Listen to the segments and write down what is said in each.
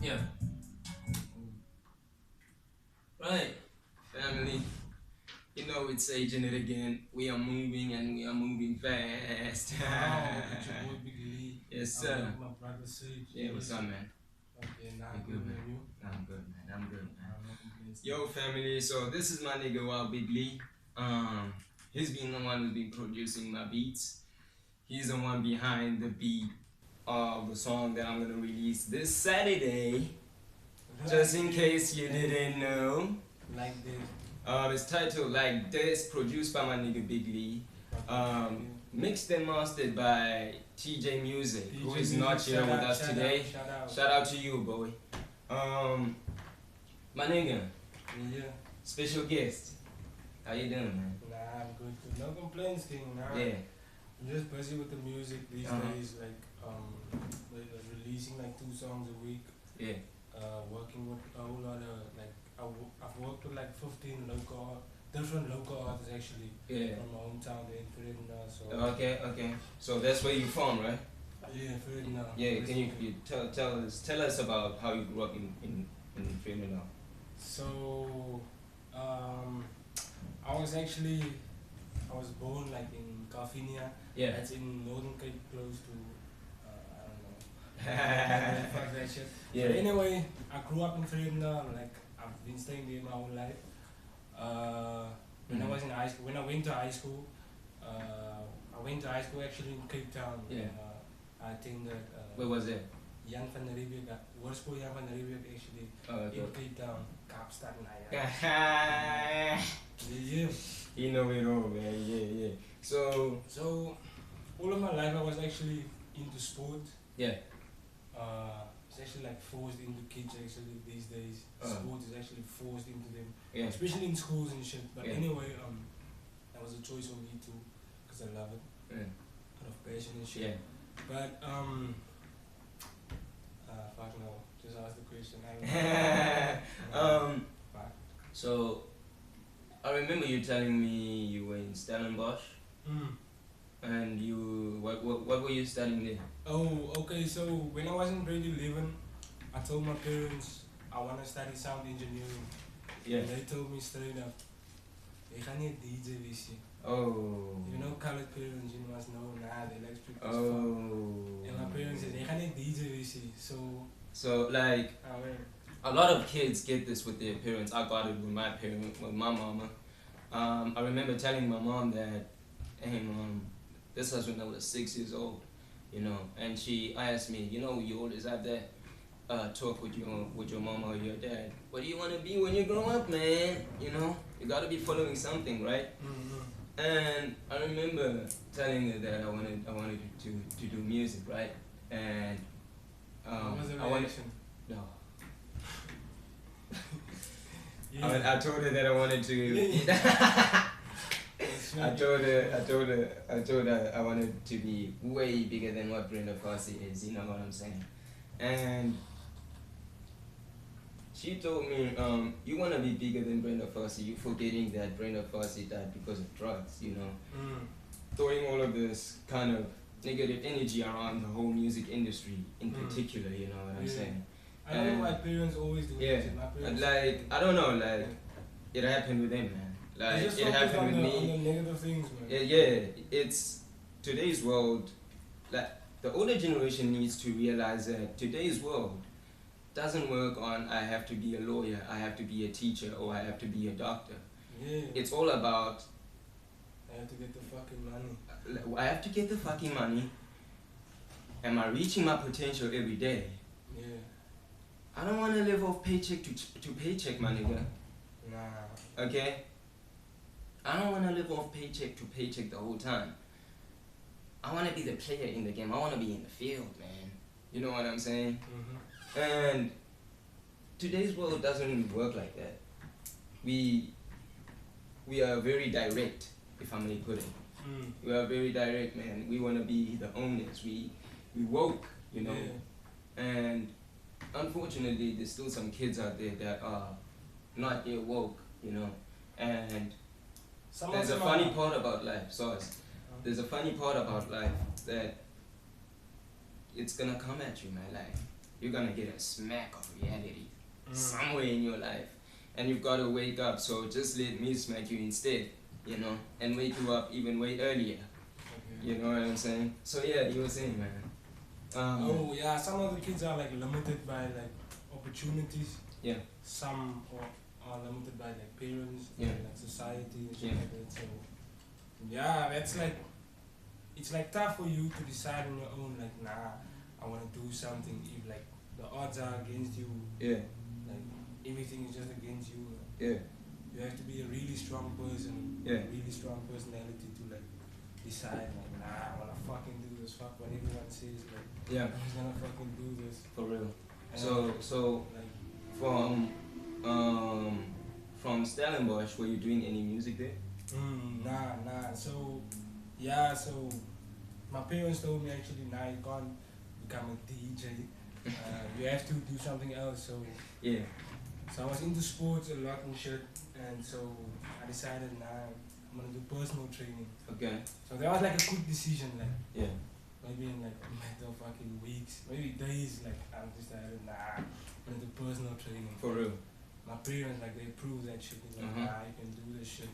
Yeah. Right. Family. You know it's Agent it again. We are moving and we are moving fast. Oh, it's your boy Big Lee. Yes, I'm sir. with my brother Saege Yeah, what's up, Link. man? Okay, now You I'm good, good, man? and you? I'm good, man. I'm good, man. No complaints. Yo, family. So this is my nigga Wild Big Lee. He's been the one who's been producing my beats. He's the one behind the beat of the song that I'm gonna release this Saturday. Just in case you didn't know. Like this. It's titled Like This, produced by my nigga Big Lee. Mixed and mastered by TJ Music, who is not here with us today. Shout out to you, boy. My nigga, Yeah. special guest. How you doing, man? Nah, I'm good. No complaints, thing. Nah. Yeah. I'm just busy with the music these days. Like releasing like 2 songs a week. Yeah. Working with a whole lot of like I've worked with like 15 different local artists actually. Yeah. From my hometown, they're in Fredna. So. Okay. So that's where you from, right? Yeah, Fredna. Yeah. Can you tell us about how you grew up in Finland? So, I was born like in Carfinia. Yeah. That's in Northern Cape, close to, I don't know. Fuck that shit. Yeah. But anyway, I grew up in Fredna, like, I've been staying there my whole life. When I was in high school, when I went to high school, actually in Cape Town. Yeah. I attended, Where was it? Jan van der Riebeek, Hoërskool Jan van der Riebeek actually, Okay. in Cape Town, Kaapstad, Yeah. Yeah. You know it all, man. Yeah. So all of my life I was actually into sport. yeah. It's actually like forced into kids actually these days. Sport is actually forced into them, Yeah. especially in schools and shit. But Yeah. anyway, that was a choice for me too, cause I love it, Yeah. out of passion and shit. Yeah. But fuck no, just ask the question. Fuck. So I remember you telling me you were in Stellenbosch, and what were you studying there? Oh, okay. So when I was in grade 11, I told my parents I want to study sound engineering. Yeah. And they told me straight up, "You can't need DJ this year." Oh. You know, colored parents, you must know. Nah, they like strict as fuck. Oh. And my parents said, "You can't need DJ this year." So like I went. a lot of kids get this with their parents. I got it with my parent, with my mama. I remember telling my mom that, hey mom, this was when I was 6 years old, you know, and she asked me, you know, you always have that talk with your mama or your dad. What do you want to be when you grow up, man? You know, you gotta be following something, right? Mm-hmm. And I remember telling her that I wanted to do music, right? And What was the I wanted reaction? no. Yeah. I told her that I wanted to. I told her I wanted to be way bigger than what Brenda Fassie is. You know what I'm saying? And she told me, you want to be bigger than Brenda Fassie. You're forgetting that Brenda Fassie died because of drugs. You know, throwing all of this kind of negative energy around the whole music industry in particular. You know what I'm saying? I don't know why parents always do Yeah, that. My parents, like I don't know, like it happened with them, man. Like just it focus happened on with the me. negative things, man. Yeah, it's today's world. Like the older generation needs to realize that today's world doesn't work on I have to be a lawyer, I have to be a teacher, or I have to be a doctor. Yeah. It's all about I have to get the fucking money. I have to get the fucking money. Am I reaching my potential every day? Yeah. I don't want to live off paycheck to paycheck, my nigga. Nah. Okay? I don't want to live off paycheck to paycheck the whole time. I want to be the player in the game. I want to be in the field, man. You know what I'm saying? Mm-hmm. And today's world doesn't work like that. We are very direct, if I may put it. We are very direct, man. We want to be the owners. We woke, you know. Yeah. And unfortunately, there's still some kids out there that are not yet woke, you know. And there's a funny part about life, there's a funny part about life that it's gonna come at you, man. Like you're gonna get a smack of reality somewhere in your life, and you've got to wake up. So just let me smack you instead, you know, and wake you up even way earlier. You know what I'm saying? So yeah, you were saying, man. Oh yeah, some of the kids are like limited by like opportunities. Yeah. Some are limited by like parents, Yeah. and, like society and shit Yeah. like that. So yeah, that's like it's like tough for you to decide on your own. Like nah, I want to do something. If like the odds are against you, Yeah. like everything is just against you. Yeah. You have to be a really strong person, Yeah. a really strong personality to like decide like nah, I wanna fucking do this. Fuck what everyone says. Like Yeah. I'm just gonna fucking do this. For real. And, So like from Stellenbosch, were you doing any music there? nah. So yeah, so my parents told me actually nah, you can't become a DJ. You have to do something else. So Yeah. so I was into sports a lot and shit, and so I decided nah, I'm gonna do personal training. Okay. So that was like a quick decision, like Yeah. maybe in like a matter of fucking weeks, maybe days. Like I decided nah, I'm gonna do personal training. For real. My parents like they approved that shit. They're like nah, you can do this shit.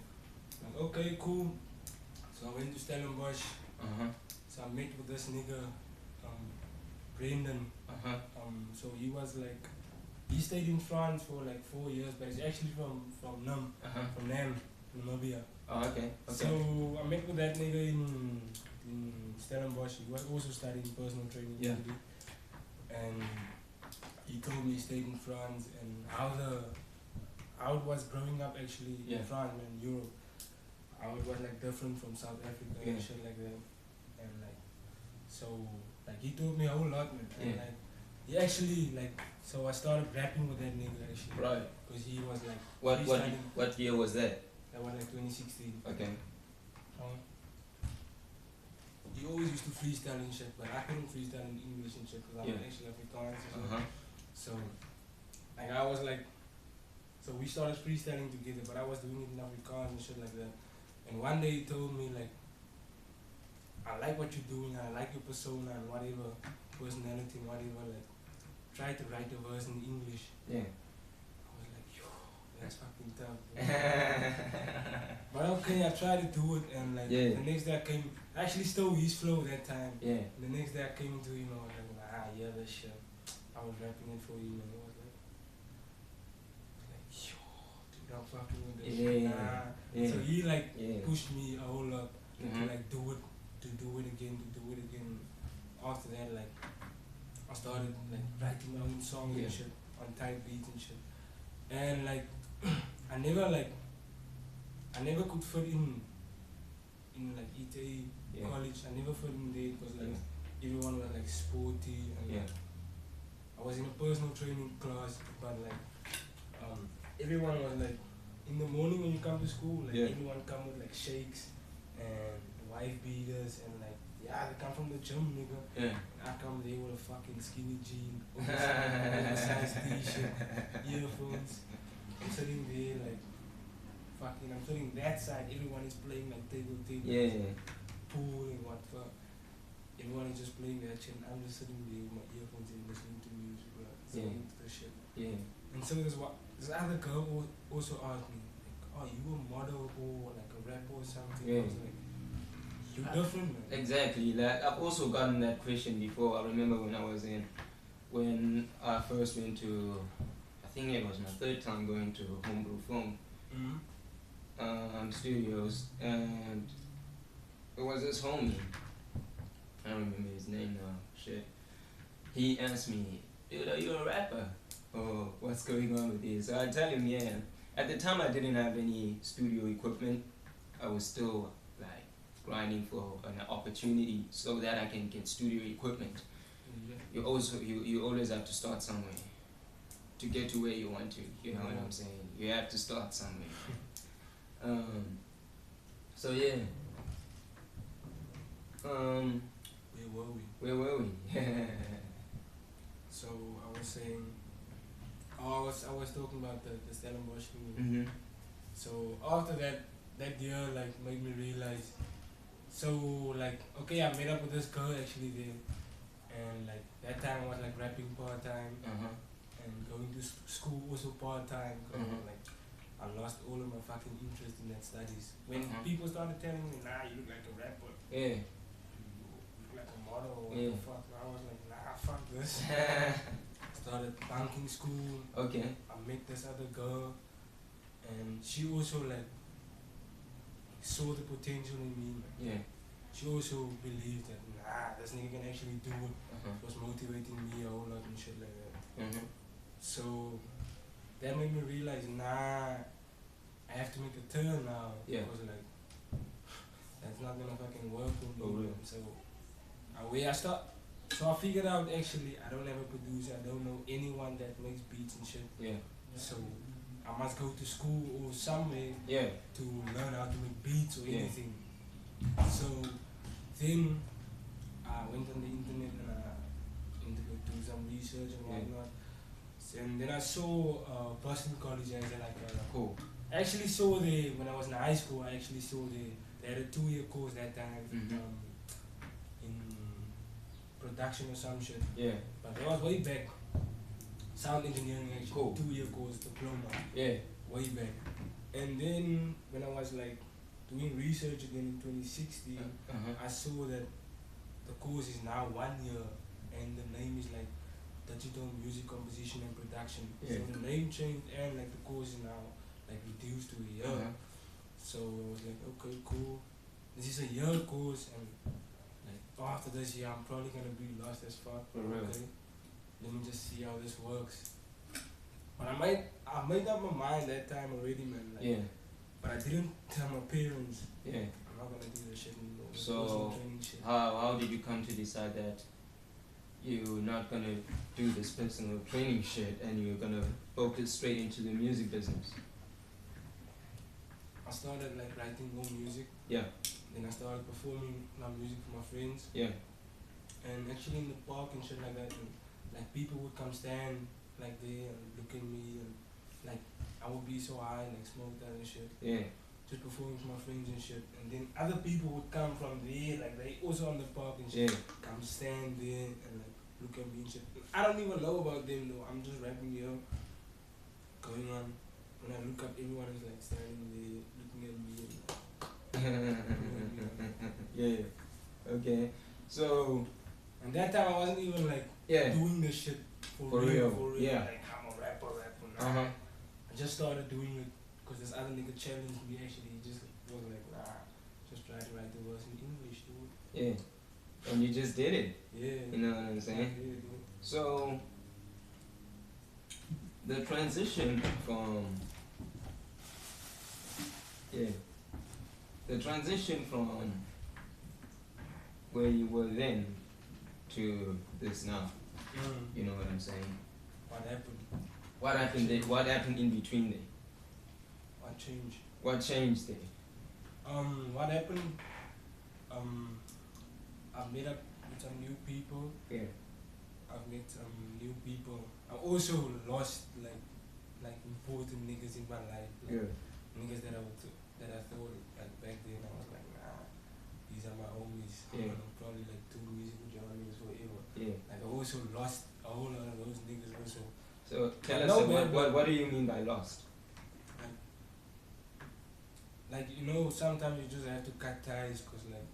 Like okay, cool. So I went to Stellenbosch. So I met with this nigga, Brendan. So he was like, he stayed in France for like 4 years, but he's actually from Nam, from Nam, Namibia. Oh, okay. So I met with that nigga in Stellenbosch. He was also studying personal training. Yeah. And he told me he stayed in France and how it was growing up actually Yeah. in France and in Europe. How it was like different from South Africa and shit like that. And like, so like he told me a whole lot, man. And like, he actually like, so I started rapping with that nigga actually. Right. Because he was like, What year was that? that was like 2016. Okay. He always used to freestyle and shit, but I couldn't freestyle in English and shit because I'm actually Afrikaans and shit. So, like I was like, so we started freestyling together, but I was doing it in Afrikaans and shit like that. And one day he told me like, I like what you're doing, I like your persona and whatever, personality and whatever, like, try to write a verse in English. Yeah. I was like, yo, that's fucking tough. But okay, I tried to do it, and like, the next day I actually stole his flow that time. Yeah. The next day I came to him, I was like, yeah, this shit. I was rapping it for you, and he was like, yo, dude, I'm fucking with this shit. Nah. So he like pushed me a whole lot to like do it again. After that, like, I started like writing my own songs and shit on tight beats and shit. And like, I never could fit in like ETA college. I never fit in there because like everyone was like sporty and like, I was in a personal training class, but like everyone was like in the morning when you come to school, like everyone come with like shakes and wife beaters and like they come from the gym, nigga. I come there with a fucking skinny jean, oversized t-shirt, earphones. I'm sitting there like fucking, I'm sitting that side, everyone is playing like table, pool and what fuck. Everyone is just playing that shit and I'm just sitting there with my earphones and listening to music, bro. So into the shit. And so this other girl also asked me, like, oh, you a model or like a rapper or something? I was like, you're different, man. Exactly. Like I've also gotten that question before. I remember when I first went to, I think it was my third time going to Homebrew Film studios, and it was this homie. I don't remember his name now. Shit. He asked me, dude, are you a rapper? Or what's going on with this? So I tell him, yeah. At the time, I didn't have any studio equipment. I was still like grinding for an opportunity so that I can get studio equipment. You always have to start somewhere to get to where you want to. You know what I'm saying? You have to start somewhere. So yeah. Where were we? So I was saying, I was talking about the Stellenbosch thing. So after that year like made me realize. So like, okay, I met up with this girl actually there, and like that time I was like rapping part time and going to school also part time. Like I lost all of my fucking interest in that studies. When people started telling me, nah, you look like a rapper. Yeah. You look like a model. What the fuck? I was like, nah, fuck this. Started bunking school. Okay. I met this other girl, and she also like saw the potential in me. Like, yeah. She also believed that, nah, this nigga can actually do it. She was motivating me a whole lot and shit like that. So that made me realize, nah, I have to make a turn now. Yeah. Because like, that's not gonna fucking work for me. Oh, really? So I figured out actually I don't have a producer, I don't know anyone that makes beats and shit. Yeah. So I must go to school or somewhere to learn how to make beats or anything. So then I went on the internet and I do some research and whatnot. And then I saw Boston College as cool. I actually saw when I was in high school, I actually saw they had a 2-year course that time in production or some shit. Yeah. But that was way back. Sound engineering actually, cool. 2-year course, diploma. Yeah. Way back. And then when I was like doing research again in 2016, I saw that the course is now 1 year and the name is like Digital Music Composition and Production. So the name changed and like the course is now like reduced to a year. So I was like, okay, cool. This is a year course and like after this year I'm probably gonna be lost as fuck. Okay. Let me just see how this works. But I made up my mind that time already, man. Like, but I didn't tell my parents. I'm not gonna do this shit anymore. So how did you come to decide that you're not gonna do this personal training shit and you're gonna focus straight into the music business? I started like writing more music. Yeah. Then I started performing my music for my friends. Yeah. And actually in the park and shit like that, and, like people would come stand like there and look at me and like I would be so high and like smoke that and shit. Yeah. Just performing for my friends and shit. And then other people would come from there, like they also on the park and shit. Come stand there and like look at me and shit. I don't even know about them though. I'm just rapping here, going on. When I look up, everyone is like standing there looking at me. And, Okay. So. And that time I wasn't even like doing this shit for real. Yeah. Like I'm a rapper. Nah. I just started doing it because this other nigga challenged me actually. He just was like, nah, just try to write the verse in English, dude. Yeah. And you just did it. Yeah. You know what I'm saying? Yeah, so the transition from where you were then to this now. You know what I'm saying? What happened? What happened there? What happened in between there? What changed? What changed there? What happened? I met up with some new people. Yeah. I've met some new people. I also lost like important niggas in my life. Like, niggas that I thought like back then I was like, nah, these are my homies. I'm gonna probably like do music with y'all niggas forever. Like I also lost a whole lot of those niggas also. So tell us what do you mean by lost? Like you know, sometimes you just have to cut ties because like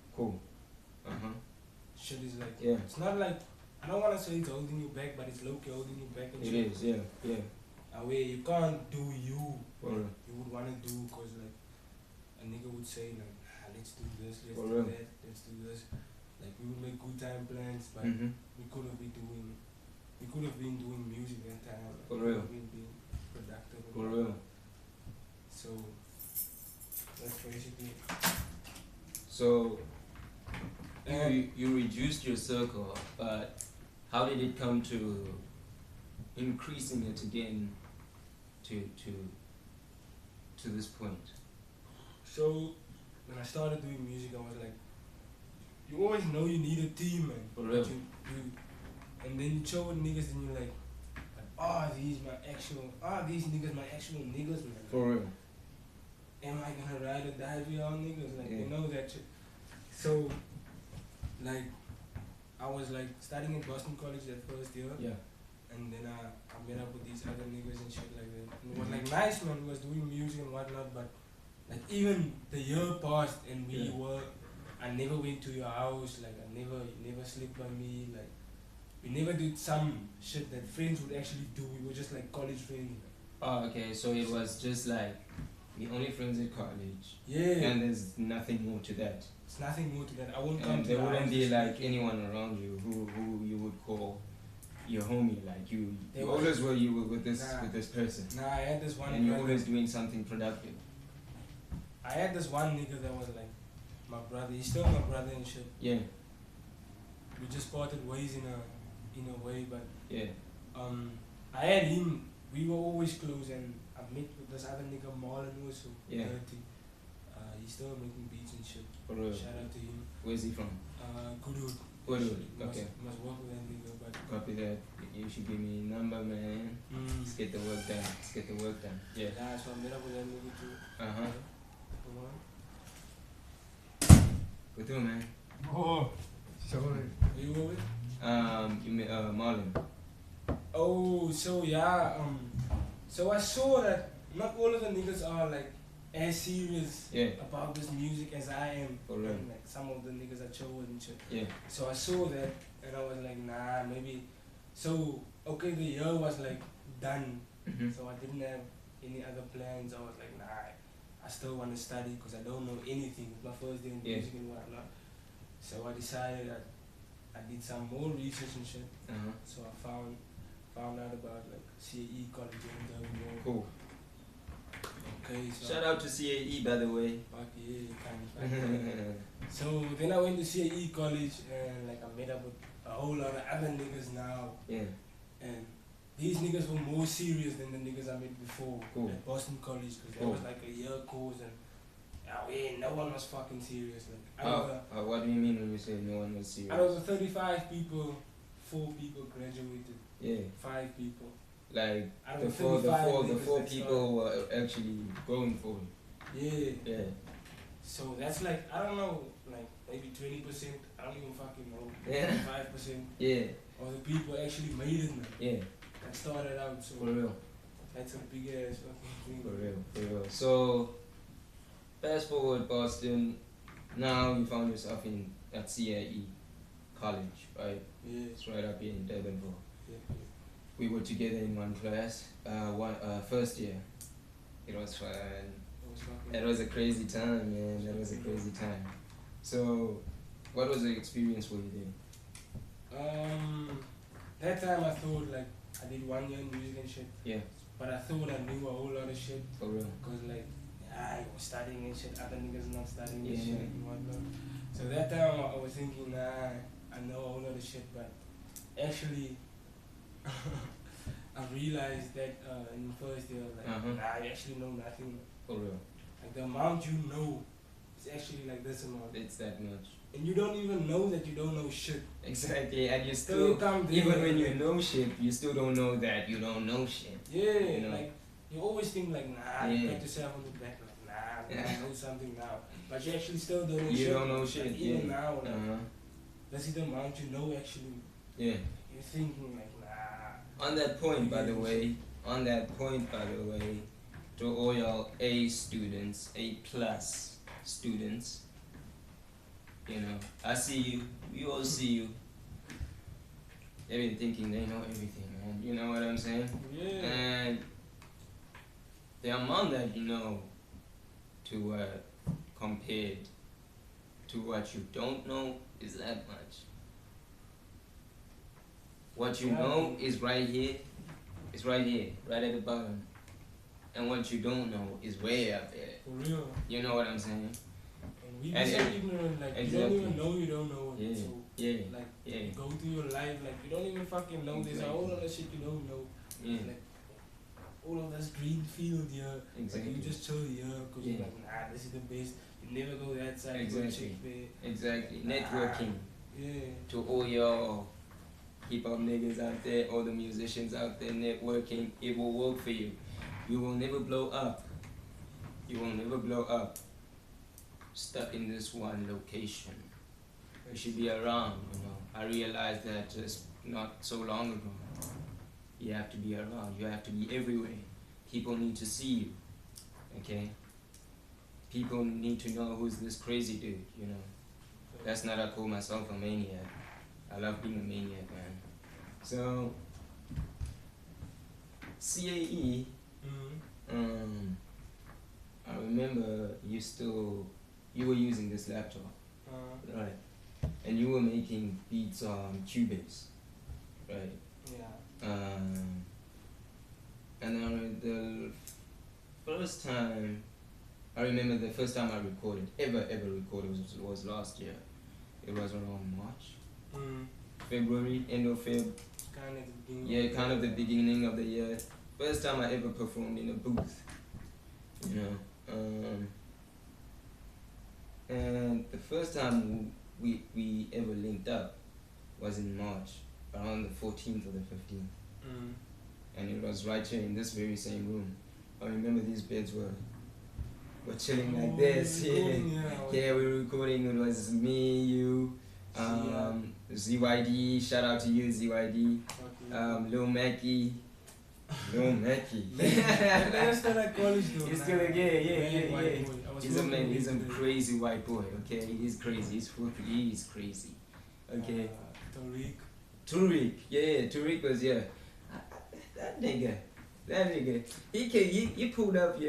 shit is like it's not like I don't wanna say it's holding you back, but it's low-key holding you back and shit. It is, yeah. Where you can't do you like you would wanna do because like a nigga would say like let's do this, let's do that, let's do this. Like we would make good time plans, but we could have been doing music that time. Like, For real. Being productive. For real. So that's basically. So you reduced your circle, but how did it come to increasing it again to this point? So when I started doing music, I was like, you always know you need a team, man. For real. And then you chill with niggas and you're like, these niggas my actual niggas, man. For real. Am I gonna ride or die for y'all niggas? Like, you know that shit. So, like, I was like studying in Boston College that first year. Yeah. And then I met up with these other niggas and shit like that. And it was like nice, man. We was doing music and whatnot, but like even the year passed and I never went to your house. Like you never slept by me. Like we never did some shit that friends would actually do. We were just like college friends. Oh, okay. So it was just like the only friends at college. Yeah. And there's nothing more to that. It's nothing more to that. I won't come And to there your wouldn't house be this like weekend. anyone around you who you would call your homie. Like you There always were you were with this person. Nah, I had this one. And you're brother. always doing something productive. I had this one nigga that was like my brother. He's still my brother and shit. Yeah. We just parted ways in a way, but Yeah. I had him. We were always close, and I met with this other nigga Marlon also. Yeah. Dirty. He's still making beats and shit. For real. Shout out to him. Where's he from? Goodwood. Goodwood. Okay. Must work with that nigga, but Copy that. You should give me a number, man. Let's get the work done. Let's get the work done. Yeah. Yeah, so I met up with that nigga too. Uh-huh. With who, man? Oh, sorry. Who you with? You mean Marlon. Oh, so yeah, so I saw that not all of the niggas are like as serious about this music as I am. For real. And like some of the niggas I chose and shit. Yeah. So I saw that and I was like, nah, maybe. So, okay, the year was like done. So I didn't have any other plans. I was like, nah, I still want to study because I don't know anything. It's my first day in music and whatnot. So I decided that I did some more research and shit. So I found out about like CAE college in Durban. Cool. Okay, so shout out to CAE, by the way. Fuck yeah, kind of. So then I went to CAE college and like I met up with a whole lot of other niggas now. Yeah. And these niggas were more serious than the niggas I met before at Boston College because that was like a year course and no one was fucking serious. Like, what do you mean when you say no one was serious? Out of the 35 people, 4 people graduated. Yeah. 5 people. Like out the four people were actually going for it. Yeah. Yeah. So that's like, I don't know, like maybe 20%, I don't even fucking know. Yeah. 5%. Yeah. Or the people actually made it, man. Yeah. That started out, so. For real. That's a big ass fucking thing. For real. So, fast forward, Boston. Now you found yourself at CAE College, right? Yeah. It's right up here in Durban. Yeah. We were together in one class. First year. It was fun. That was a crazy time, man. That was a crazy time. So, what was the experience for you then? That time I thought like I did 1 year in music and shit. Yeah. But I thought I knew a whole lot of shit. For real. Cause like I was studying and shit, other niggas not studying and Yeah. shit and whatnot. So that time I was thinking, nah, I know a whole lot of shit, but actually I realized that in the first year, like, nah, I actually know nothing. For real. Like the amount you know is actually like this amount. It's that much. And you don't even know that you don't know shit. Exactly, and you still, even when you know shit, you still don't know that you don't know shit. Yeah, you know? like, you always think like, nah, you pat yourself on the back, like, nah, I know something now. But you actually still don't know shit. You don't know shit, like, even now, like, that's the amount you know actually. Yeah. You're thinking like, nah. On that point, by the way, to all your A students, A+ students, you know, I see you, we all see you. They've been thinking they know everything, man. You know what I'm saying? Yeah. And the amount that you know to compared to what you don't know is that much. What you know is right here. It's right here, right at the bottom. And what you don't know is way up there. For real. You know what I'm saying? And we be so ignorant, like, you don't even know you don't know. Yeah. So, like, you go through your life, like, you don't even fucking know. There's a whole lot of shit you don't know. Yeah. Like, all of this green field here. Exactly. Like, you just chill here because you're like, nah, this is the best. You never go that side. Exactly. Exactly. Networking. Yeah. To all your hip-hop niggas out there, all the musicians out there networking, it will work for you. You will never blow up. You will never blow up stuck in this one location. You should be around, you know. I realized that just not so long ago. You have to be around. You have to be everywhere. People need to see you. Okay. People need to know who's this crazy dude. You know. That's not I call myself a maniac. I love being a maniac, man. So CAE. I remember you were using this laptop, right? And you were making beats on Cubase, right? Yeah. And the first time, I remember the first time I recorded, ever recorded was last year. It was around March, February, end of Feb. Kind of the beginning. Yeah, kind of the beginning of the year. First time I ever performed in a booth, you know. And the first time we ever linked up was in March, around the 14th or the 15th. And it was right here in this very same room. I remember these beds were chilling like this. Yeah, we were recording. It was me, you, ZYD. Shout out to you, ZYD. Lil Mackie. Lil Mackie. He's still at college though. He's still yeah. He's a crazy white boy. Okay, he's crazy. He's crazy. Okay. Tariq. Yeah, Tariq was that nigga. He pulled up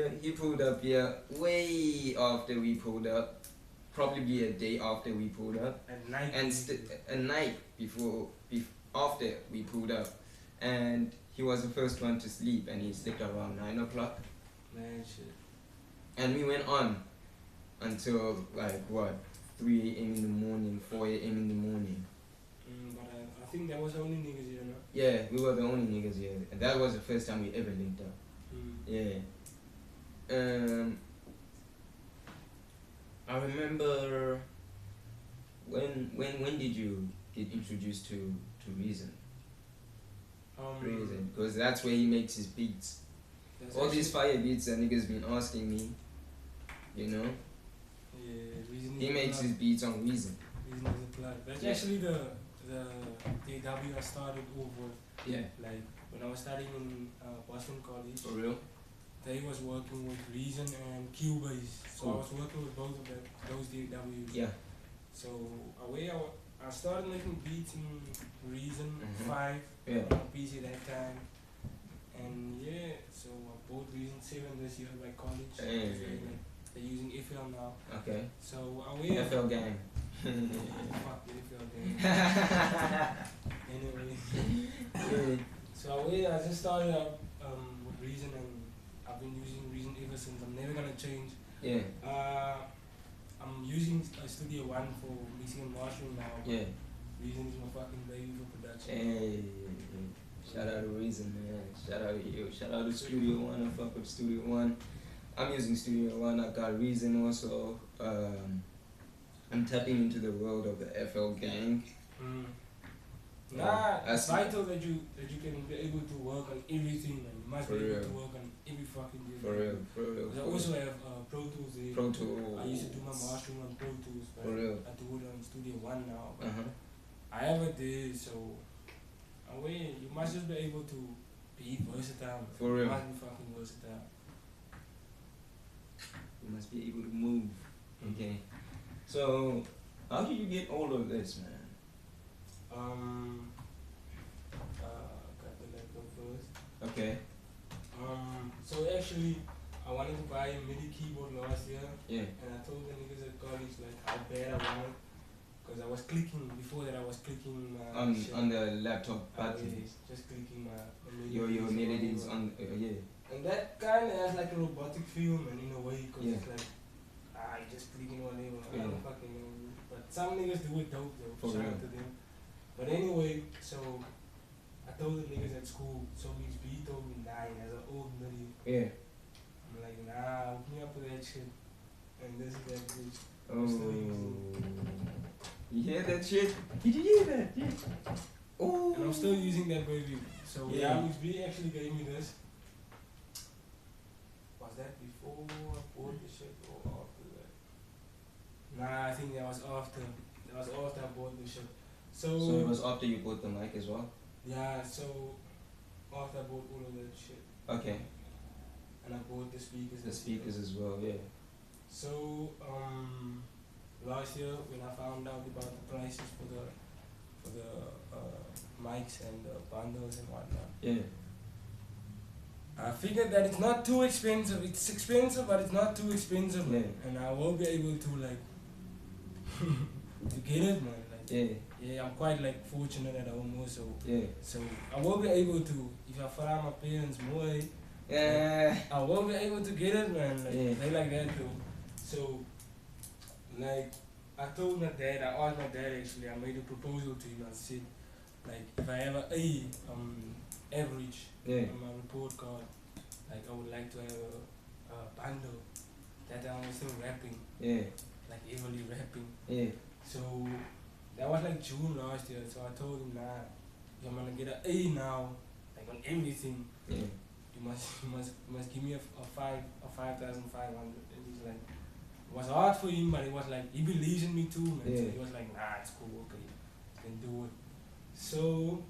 here way after we pulled up. Probably a day after we pulled up. At night. And a night before after we pulled up. And he was the first one to sleep, and he slept around 9 o'clock. Man, shit. And we went on until like what, 3 a.m. in the morning, 4 a.m. in the morning. But I think that was the only niggas here, no? Yeah, we were the only niggas here, and that was the first time we ever linked up. Yeah. I remember when did you get introduced to Reason? Reason, because that's where he makes his beats. All these fire beats that niggas been asking me, you know. Yeah, Reason. He makes his beats on Reason. Reason is a plug. That's actually the DW I started over. Yeah. Like when I was studying in Boston College. For real. They was working with Reason and Cubase, so I was working with both of those DWs. Yeah. So I started making beats in Reason 5 yeah. on a PC that time, and yeah, so I bought Reason 7 this year by college. They're using FL now. Okay. So FL gang. Fuck the FL gang. Anyway. So I just started up with Reason, and I've been using Reason ever since. I'm never gonna change. Yeah. I'm using Studio One for mixing and mastering now. Yeah. Reason is my fucking baby for production. Hey. Shout out to Reason, man. Shout out to you. Shout out to Studio One. I fuck with Studio One. I'm using Studio One. I got Reason also. I'm tapping into the world of the FL gang. It's vital that you can be able to work on everything, and you must be able to work on every fucking thing. For real. I also have Pro Tools there. Pro Tools. I used to do my mastering on Pro Tools, but For real. I do it on Studio One now. I have it there, so you must just be able to be versatile. For real. You must be fucking versatile. You must be able to move. Okay. So, how did you get all of this, man? Got the laptop first. Okay. So actually, I wanted to buy a MIDI keyboard last year. Yeah. And I told the niggas at college like how bad I wanted, because I was clicking before that. I was clicking on the laptop buttons. Just clicking my your melodies on yeah. And that kind of has like a robotic feel, man, in a way, because yeah. it's like you just clicking whatever. I don't fucking know. But some niggas do it dope though. For Shout real. out to them. But anyway, so I told the niggas at school, so his beat told me 9 as an old MIDI. Yeah. I'm like, nah, hook me up with that shit. And this is that bitch. Oh. You hear that shit? Did you hear that? Yeah. Oh. And I'm still using that baby. So Alex B actually gave me this. Was that before I bought the shit or after that? Nah, I think that was after. That was after I bought the shit. So it was after you bought the mic as well? Yeah, so after I bought all of that shit. Okay. And I bought the speakers. The speakers as well, yeah. So last year when I found out about the prices for the mics and the bundles and whatnot. Yeah. I figured that it's not too expensive. It's expensive, but it's not too expensive, yeah. man. And I will be able to like to get it, man. Like, yeah, I'm quite like fortunate at home also. Yeah. So I will be able to, if I follow my parents more, yeah, I will be able to get it, man. Like, yeah. they like that too. So like I told my dad, I asked my dad actually, I made a proposal to him. I said, like, if I ever average on my report card, like I would like to have a bundle that I was still rapping, like heavily rapping. So that was like June last year. So I told him, nah, if I'm gonna get an A now, like on everything, you must give me a 5,500. And he's like, it was hard for him, but it was like he believes in me too, man. So he was like, nah, it's cool, okay, you can do it. So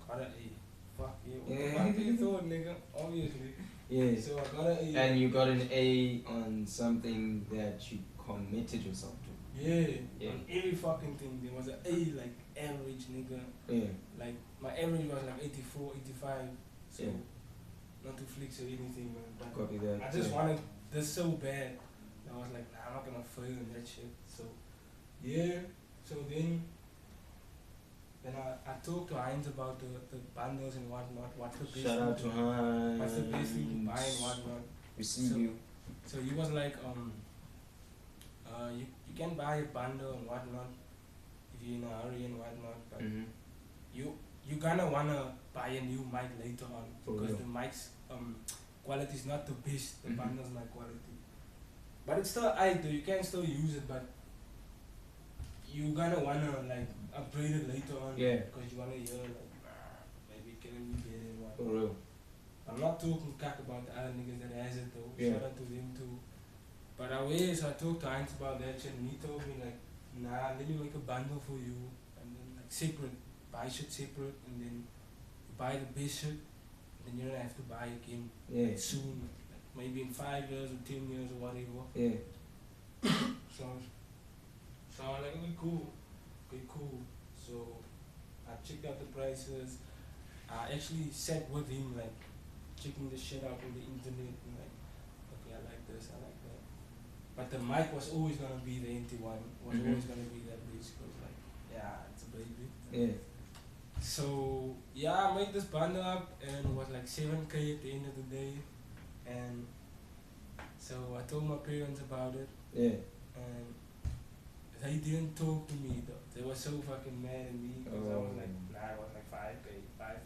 got an A. Fuck yeah. What you thought, nigga? Obviously. Yeah. So I got an A. And you got an A on something that you committed yourself to. Yeah. On every fucking thing. There was an A, like average, nigga. Yeah. Like my average was like 84, 85. So not to flex or anything, man. But copy that. I just wanted this so bad. I was like, nah, I'm not gonna fail in that shit. So yeah. So then I talked to Heinz about the bundles and whatnot. What's the best? Shout out to Heinz. What's the best thing to buy and whatnot? Receive you. So he was like, you can buy a bundle and whatnot if you're in a hurry and whatnot, but you gonna wanna buy a new mic later on because the mic's quality is not the best. The bundle's not quality, but it's still though. You can still use it, but you gonna wanna like upgrade it later on. Because you wanna hear like, maybe it can be better and whatnot. For real. I'm not talking cack about the other niggas that has it though. Shout out to them too. But so I talked to Heinz about that shit and he told me like, nah, let me make a bundle for you and then like separate, buy shit separate and then you buy the best shit and then you don't have to buy again soon. Like maybe in 5 years or 10 years or whatever. So I was like, okay, cool. So I checked out the prices. I actually sat with him like checking the shit out on the internet and like, okay, I like this, I like that. But the mic was always gonna be the empty one. It was always gonna be that bitch. Cause like, it's a baby. So I made this bundle up and it was like 7K at the end of the day. And so I told my parents about it. And they didn't talk to me though. They were so fucking mad at me because I was like, nah, it was like 5K, 5.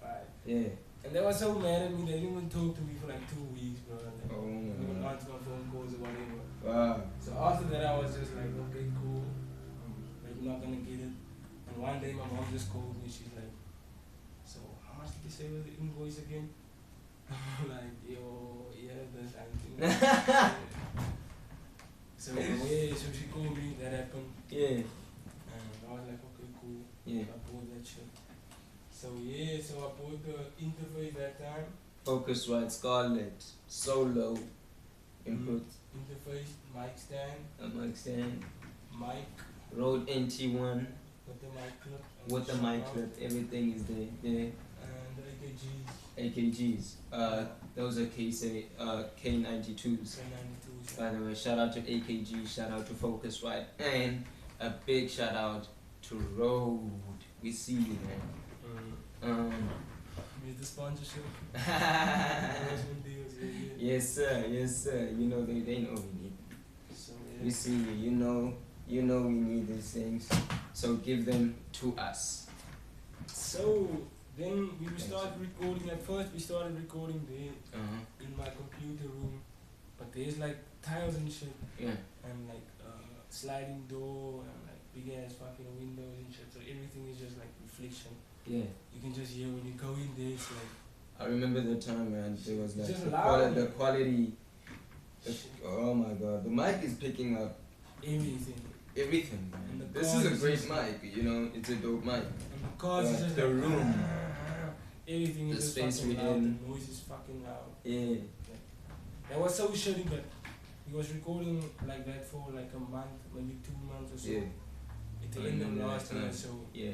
And they were so mad at me, they didn't even talk to me for like 2 weeks, bro. Like, they didn't answer my phone calls or whatever. So after that, I was just like, okay, cool. Maybe not gonna get it. And one day, my mom just called me. She's like, so how much did you say was the invoice again? I'm like, yo, this and So she called me. That happened. And I was like, okay, cool. I bought that shit. So I bought the interface that time. Focusrite Scarlett Solo input. Interface, mic stand. A mic stand. Mic. Rode NT1. With the mic clip. With the mic clip, everything is there. And the AKGs. Those are K92s. By the way, shout out to AKG, shout out to Focusrite, and a big shout out to Rode. We see you, man. With the sponsorship. Yes sir. You know they know we need. So, we see you. You know we need these things. So give them to us. So then we started recording. At first we started recording there in my computer room, but there's like tiles and shit. And like sliding door and like big ass fucking windows and shit. So everything is just like reflection. You can just hear when you go in there. It's like. I remember the time, man. There was like the quality. Oh my god, the mic is picking up everything. everything, man. This is a great mic, you know, it's a dope mic. And the cars is just the like, room, everything is just fucking loud, the noise is fucking loud. Yeah. That was so shitty, but he was recording like that for like a month, maybe 2 months or so. Yeah. At the end of last year, so. Yeah.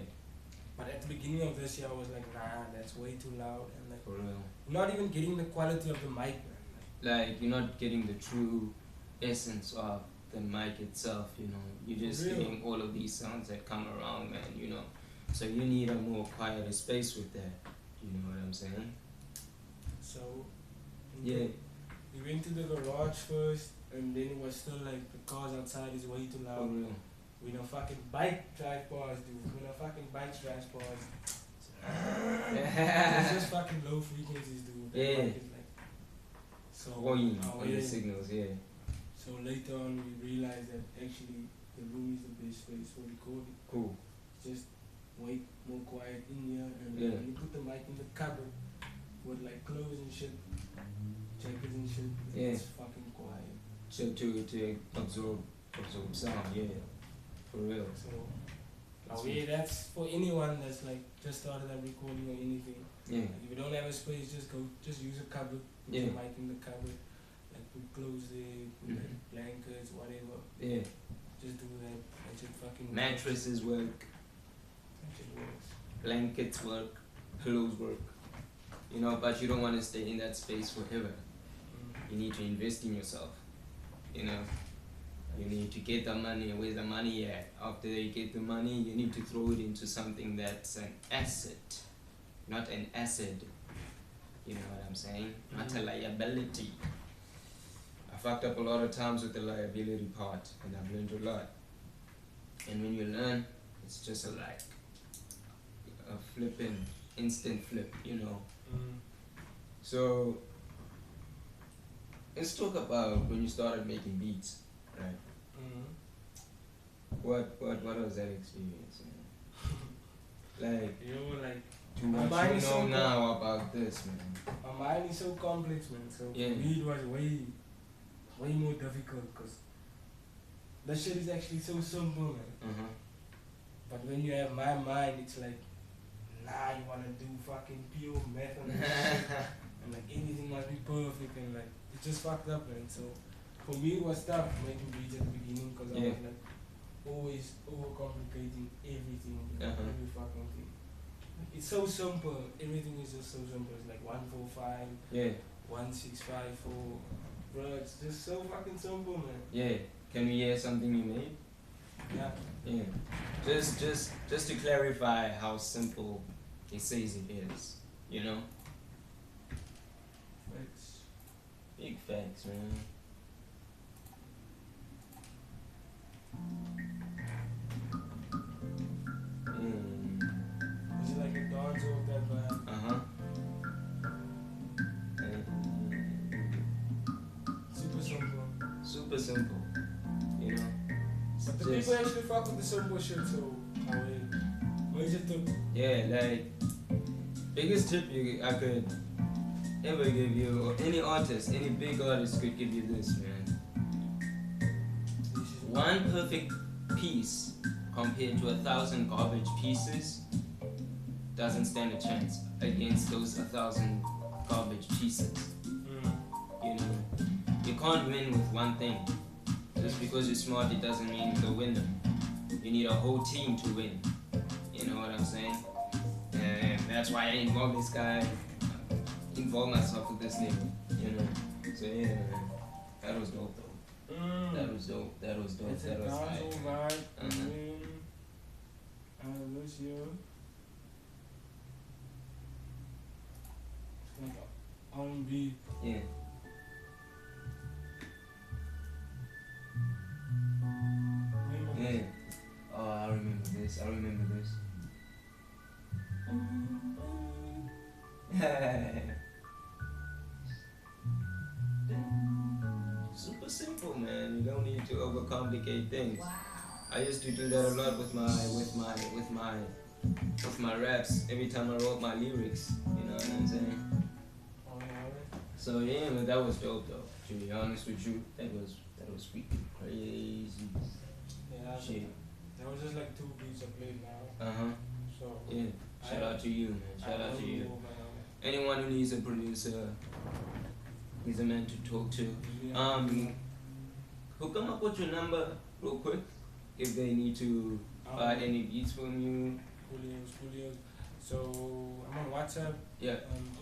But at the beginning of this year, I was like, nah, that's way too loud. And like, for real. Not even getting the quality of the mic, man. Like, you're not getting the true essence of the mic itself, you know. You're just getting all of these sounds that come around, man, you know. So you need a more quieter space with that. You know what I'm saying? So, yeah. We went to the garage first, and then it was still like the cars outside is way too loud. For real. When a fucking bike drive past, dude. When a fucking bike drives past. It's just fucking low frequencies, dude. Yeah. Like, so on the signals, yeah. So later on, we realized that actually the room is the best space for recording. Cool. Just way more quiet in here, and when you put the mic in the cupboard with like clothes and shit, jackets and shit, it's fucking quiet. So to absorb sound, yeah, for real. So that's for anyone that's like just started at recording or anything. Yeah. Like if you don't have a space, just use a cupboard. Put your mic in the cupboard. Like put clothes there, put like blankets, whatever. Yeah. Just do that. That shit fucking works. Mattresses work. That shit works. Blankets work. Pillows work. You know, but you don't want to stay in that space forever. You need to invest in yourself. You know. You need to get the money. Where's the money at? After you get the money, you need to throw it into something that's an asset, not an asset. You know what I'm saying? Not a liability. I fucked up a lot of times with the liability part, and I've learned a lot. And when you learn, it's just like a flipping, instant flip, you know. So let's talk about when you started making beats. Right. What was that experience? Like, what you know now about this, man? My mind is so complex, man. So for me, it was way more difficult because that shit is actually so simple, man. But when you have my mind, it's like, nah, you wanna do fucking pure math and shit, and like anything must be perfect, and like it's just fucked up, man. So. For me, it was tough making beats at the beginning because I was like always overcomplicating everything, every fucking thing. It's so simple. Everything is just so simple. It's like 145, 1654. Bro, it's just so fucking simple, man. Yeah. Can we hear something you made? Yeah. Yeah. Just to clarify how simple it says it is, you know? Facts. Big facts, man. Is it like a dance or that vibe? Super simple. Super simple. You know? But the people actually fuck with the simple shit, so major tip. Yeah, like biggest tip I could ever give you, or any artist, any big artist could give you this, man. One perfect piece compared to 1,000 garbage pieces doesn't stand a chance against those 1,000 garbage pieces. You know, you can't win with one thing. Just because you're smart, it doesn't mean you're the winner. You need a whole team to win. You know what I'm saying? And that's why I involve this guy, involve myself with this nigga. You know. So yeah, man, that was dope though. That was dope. That was It's that was right. This year. It's like R&B. Yeah. Yeah. Oh, I remember this. Super simple, man. You don't need to overcomplicate things. Wow. I used to do that a lot with my raps. Every time I wrote my lyrics, you know what I'm saying? So yeah, man, that was dope though. To be honest with you, that was freaking crazy. Yeah. Shit. There was just like 2 beats I played now. So Yeah. Shout out to you, man. Shout out to you. Anyone who needs a producer, he's a man to talk to. Hook them up with your number real quick if they need to buy any beats from you. Coolio. So I'm on WhatsApp. Yeah.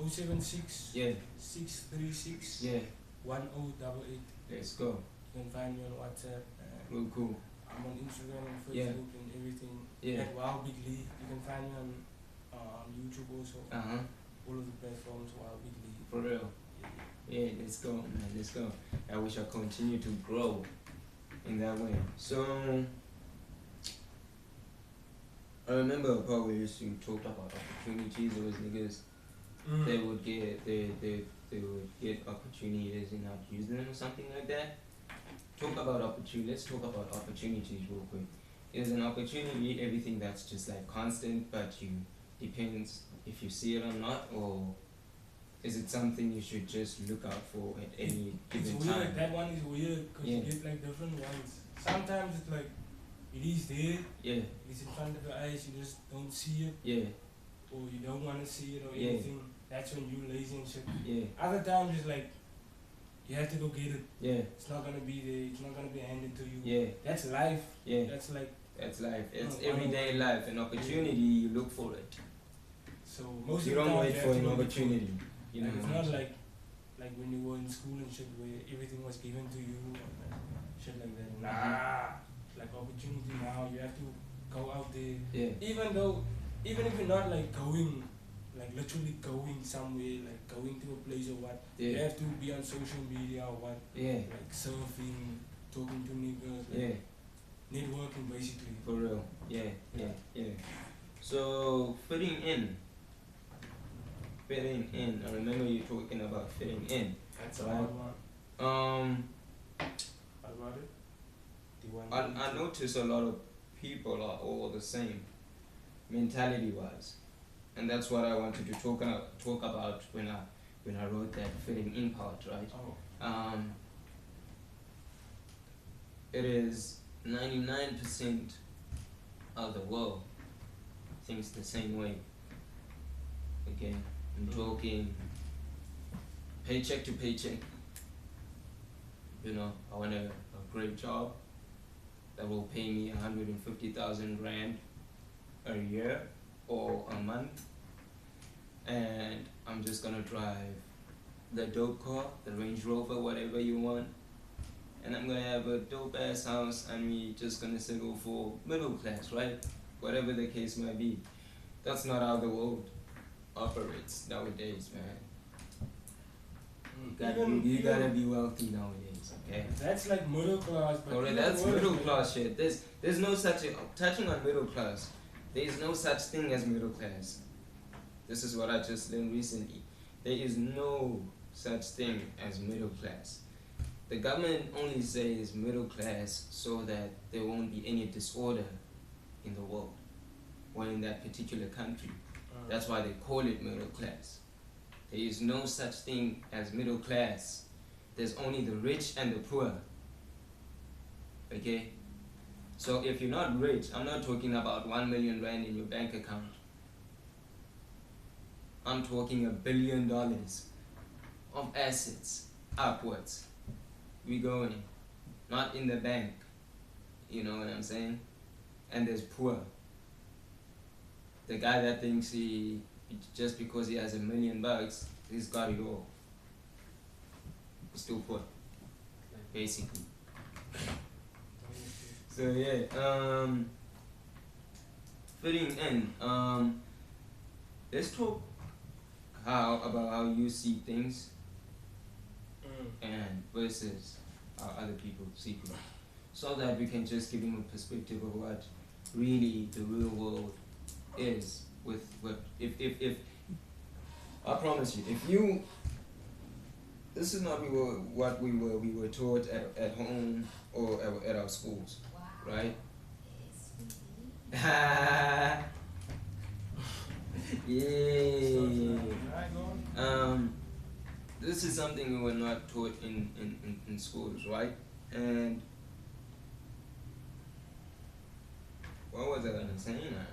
076 Yeah. 636 Yeah. 1088. Let's go. You can find me on WhatsApp. Real cool. I'm on Instagram and Facebook and everything. Yeah. At Wild Big Lee. You can find me on YouTube also. All of the platforms Wild Big Lee. For real. Yeah, let's go, man. Let's go. I wish I continue to grow in that way. So I remember a part where you talked about opportunities. Those niggas, they would get opportunities and not use them or something like that. Let's talk about opportunities real quick. Is an opportunity everything that's just like constant, but depends if you see it or not, or is it something you should just look out for at any given time? It's weird. That one is weird because you get like different ones. Sometimes it's like it is there. Yeah. It's in front of your eyes. You just don't see it. Yeah. Or you don't want to see it or anything. That's when you lazy and shit. Yeah. Other times it's like you have to go get it. Yeah. It's not gonna be there. It's not gonna be handed to you. Yeah. That's life. Yeah. That's life. It's everyday life. An opportunity, you look for it. So most you of the don't time wait for an opportunity. You know, it's not like when you were in school and shit where everything was given to you and shit like that. Nah, like opportunity now. You have to go out there. Yeah. Even if you're not like going, like literally going somewhere, like going to a place or what. You have to be on social media or what. Yeah. Like surfing, talking to niggas. Like networking basically. For real. Yeah. So fitting in. I remember you talking about fitting in. That's right. What about it? I notice a lot of people are all the same, mentality wise, and that's what I wanted to talk about when I wrote that fitting in part, right? It is 99% of the world thinks the same way. Okay. I'm talking paycheck to paycheck. You know, I want a great job that will pay me 150,000 rand a year or a month, and I'm just gonna drive the dope car, the Range Rover, whatever you want, and I'm gonna have a dope ass house, and we just gonna settle for middle class, right? Whatever the case might be. That's not how the world operates nowadays, man. You gotta be wealthy nowadays, okay? That's like middle class, but that's middle class shit. There's no such touching on middle class. There's no such thing as middle class. This is what I just learned recently. There is no such thing as middle class. The government only says middle class so that there won't be any disorder in the world or in that particular country. That's why they call it middle class. There is no such thing as middle class. There's only the rich and the poor. Okay? So if you're not rich, I'm not talking about 1 million rand in your bank account. I'm talking $1 billion of assets upwards. We're going, not in the bank. You know what I'm saying? And there's poor. The guy that thinks he, just because he has $1 million, he's got it all. He's still poor, basically. So yeah, fitting in. Let's talk about how you see things, and versus how other people see things, so that we can just give him a perspective of what really the real world is with what if I promise you, if you, this is not what we were taught at home or at our schools, right? Yeah. This is something we were not taught in schools, right? And What was I gonna say now?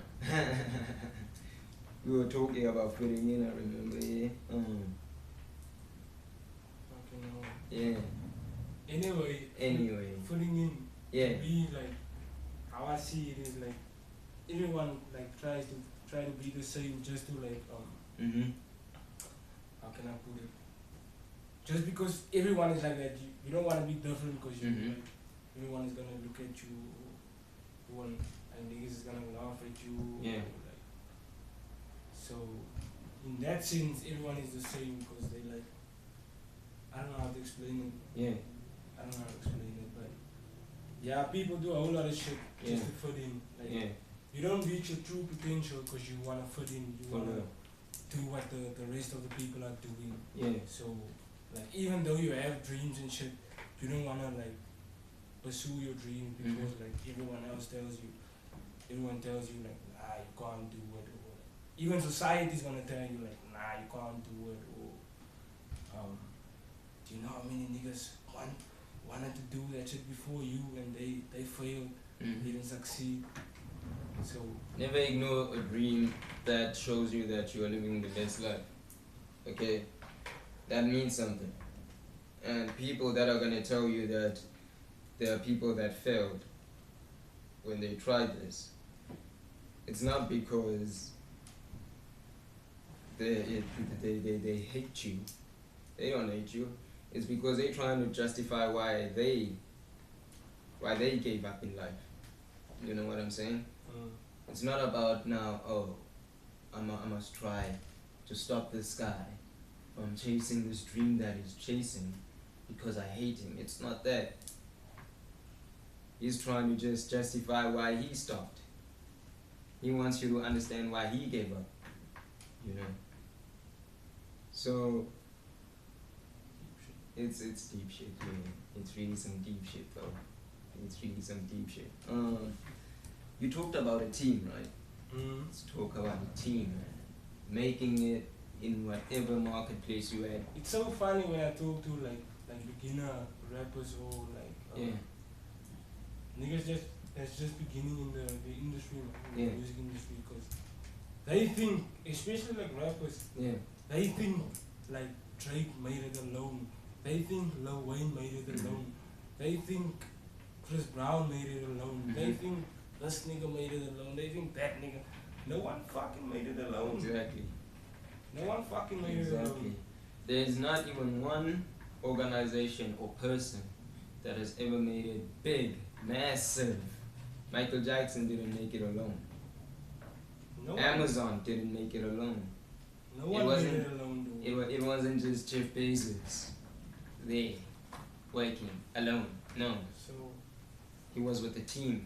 We were talking about fitting in, I remember, yeah. Okay, no. Yeah. Anyway. Fitting in. Yeah. Be like, how I see it is like, everyone like try to be the same just to like, how can I put it? Just because everyone is like that, you don't want to be different because you like, everyone is gonna look at you, and niggas is gonna laugh at you. Yeah. Like, so, in that sense, everyone is the same because they like, I don't know how to explain it. Yeah. I don't know how to explain it, but yeah, people do a whole lot of shit just to fit in. Like, you don't reach your true potential because you wanna fit in. You wanna do what the rest of the people are doing. Yeah. So, like, even though you have dreams and shit, you don't wanna like pursue your dream because like everyone tells you like, nah, you can't do it, or even society's gonna tell you like, nah, you can't do it, or do you know how many niggas wanted to do that shit before you and they failed, they didn't succeed. So never ignore a dream that shows you that you are living the best life. Okay? That means something. And people that are gonna tell you that there are people that failed when they tried this, it's not because they hate you. They don't hate you. It's because they're trying to justify why they gave up in life. You know what I'm saying? It's not about now, oh, I must try to stop this guy from chasing this dream that he's chasing because I hate him. It's not that. He's trying to just justify why he stopped. He wants you to understand why he gave up. You know? So it's deep shit, yeah. It's really some deep shit though. It's really some deep shit. You talked about a team, right? Let's talk about a team, man. Making it in whatever marketplace you at. It's so funny when I talk to like beginner rappers or like niggas that's just beginning in the industry, the music industry, because they think, especially like rappers, they think like Drake made it alone. They think Lil Wayne made it alone. They think Chris Brown made it alone. They think this nigga made it alone. They think that nigga. No one fucking made it alone. Exactly. No one fucking made it alone. There is not even one organization or person that has ever made it big, massive. Michael Jackson didn't make it alone. No Amazon didn't make it alone. No one made it alone, though. It wasn't just Jeff Bezos there working alone. No. So he was with a team,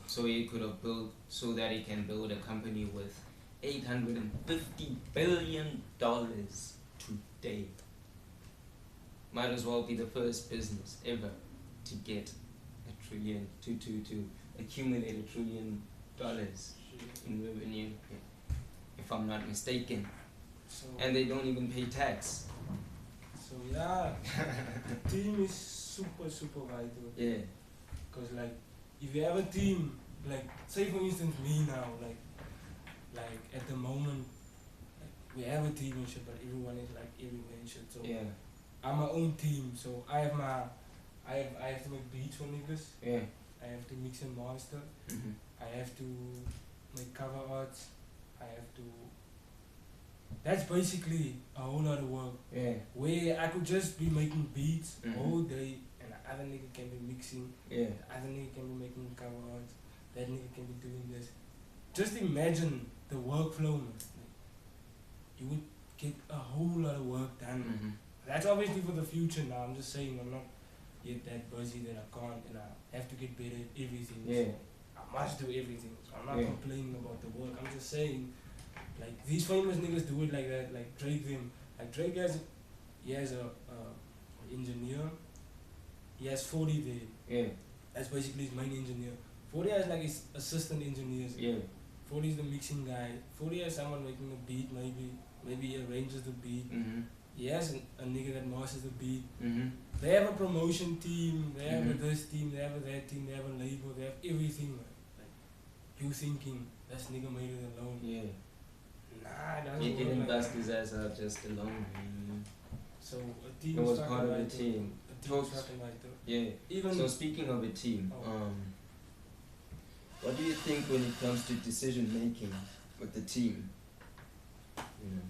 so he could have built, so that he can build a company with $850 billion today. Might as well be the first business ever to get a trillion, to accumulate $1 trillion in revenue, if I'm not mistaken. So, and they don't even pay tax. So yeah, team is super vital. Yeah. Cause like, if you have a team, like say for instance me now, like at the moment, like, we have a team and shit, but everyone is like everywhere and shit. So yeah, I'm my own team. So I have to make beats for niggas. Yeah. I have to mix and master. I have to make cover arts. I have to. That's basically a whole lot of work. Yeah. Where I could just be making beats all day, and the other nigga can be mixing. Yeah. The other nigga can be making cover arts. That nigga can be doing this. Just imagine the workflow, man. Like, you would get a whole lot of work done. That's obviously for the future now. I'm just saying I'm not yet that busy that I can't, and I have to get better at everything. Yeah. So I must do everything. So I'm not complaining about the work. I'm just saying, like, these famous niggas do it like that. Like Drake, like Drake has a engineer. He has 40 there. Yeah. That's basically his main engineer. 40 has like his assistant engineers. Yeah. 40 is the mixing guy. 40 has someone making a beat, maybe he arranges the beat. He has a nigga that masters the beat. They have a promotion team, they have a this team, they have a that team, they have a label, they have everything, man. Like, you thinking that nigga made it alone. Yeah. Nah, that's He didn't bust his ass out just alone. So a team it was part of the team. A team talking like that. Yeah. Even so speaking of a team, oh. What do you think when it comes to decision making with the team? You know,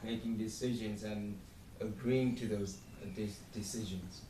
making decisions and agreeing to those decisions.